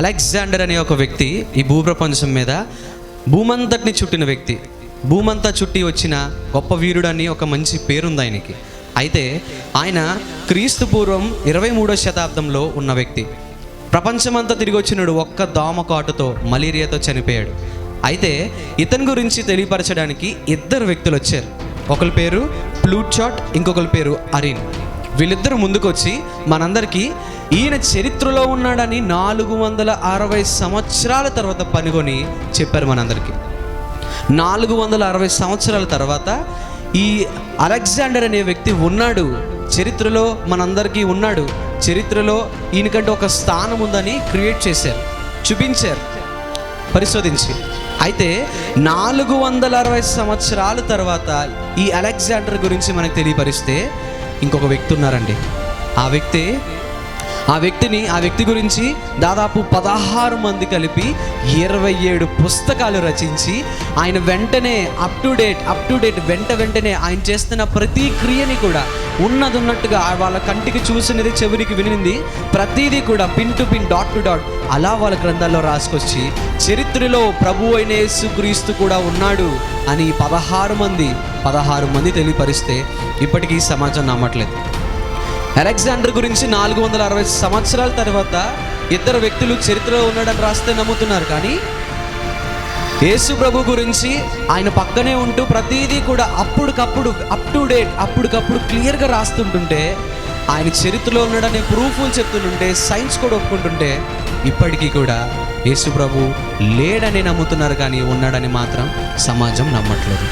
Alexander అనే ఒక వ్యక్తి ఈ భూప్రపంచం మీద భూమంతటిని చుట్టిన వ్యక్తి. భూమంతా చుట్టి వచ్చిన గొప్ప వీరుడని ఒక మంచి పేరుంది ఆయనకి. అయితే ఆయన క్రీస్తు పూర్వం 23వ శతాబ్దంలో ఉన్న వ్యక్తి. ప్రపంచమంతా తిరిగి వచ్చినాడు. ఒక్క దోమకాటుతో, మలేరియాతో చనిపోయాడు. అయితే ఇతని గురించి తెలియపరచడానికి ఇద్దరు వ్యక్తులు వచ్చారు. ఒకరి పేరు ప్లూటార్క్, ఇంకొకరి పేరు అరిన్. వీళ్ళిద్దరూ ముందుకు వచ్చి మనందరికీ ఈయన చరిత్రలో ఉన్నాడని 460 సంవత్సరాల తర్వాత పనుకొని చెప్పారు మనందరికీ. 460 సంవత్సరాల తర్వాత ఈ అలెగ్జాండర్ అనే వ్యక్తి ఉన్నాడు, చరిత్రలో మనందరికీ ఉన్నాడు, చరిత్రలో ఈయనకంటే ఒక స్థానం ఉందని క్రియేట్ చేశారు, చూపించారు పరిశోధించి. అయితే 460 సంవత్సరాల తర్వాత ఈ అలెగ్జాండర్ గురించి మనకు తెలియపరిస్తే ఇంకొక వ్యక్తి ఉన్నారండి. ఆ వ్యక్తి గురించి దాదాపు 16 మంది కలిపి 27 పుస్తకాలు రచించి ఆయన వెంటనే అప్ టు డేట్ వెంటనే ఆయన చేస్తున్న ప్రతి క్రియని కూడా ఉన్నట్టుగా వాళ్ళ కంటికి చూసినది, చెవినికి వినింది ప్రతిదీ కూడా pin to pin, dot to dot అలా వాళ్ళ గ్రంథాల్లో రాసుకొచ్చి చరిత్రలో ప్రభు అయిన యేసుక్రీస్తు కూడా ఉన్నాడు అని 16 మంది తెలియపరిస్తే ఇప్పటికీ సమాజం నమ్మట్లేదు. అలెగ్జాండర్ గురించి 460 సంవత్సరాల తర్వాత ఇద్దరు వ్యక్తులు చరిత్రలో ఉన్నాడని రాస్తే నమ్ముతున్నారు. కానీ యేసు ప్రభు గురించి ఆయన పక్కనే ఉంటూ ప్రతిదీ కూడా అప్పటికప్పుడు అప్పటికప్పుడు క్లియర్గా రాస్తుంటుంటే, ఆయన చరిత్రలో ఉన్నాడనే ప్రూఫ్లు చెప్తుంటుంటే, సైన్స్ కూడా ఒప్పుకుంటుంటే ఇప్పటికీ కూడా యేసు ప్రభు లేడని నమ్ముతున్నారు, కానీ ఉన్నాడని మాత్రం సమాజం నమ్మట్లేదు.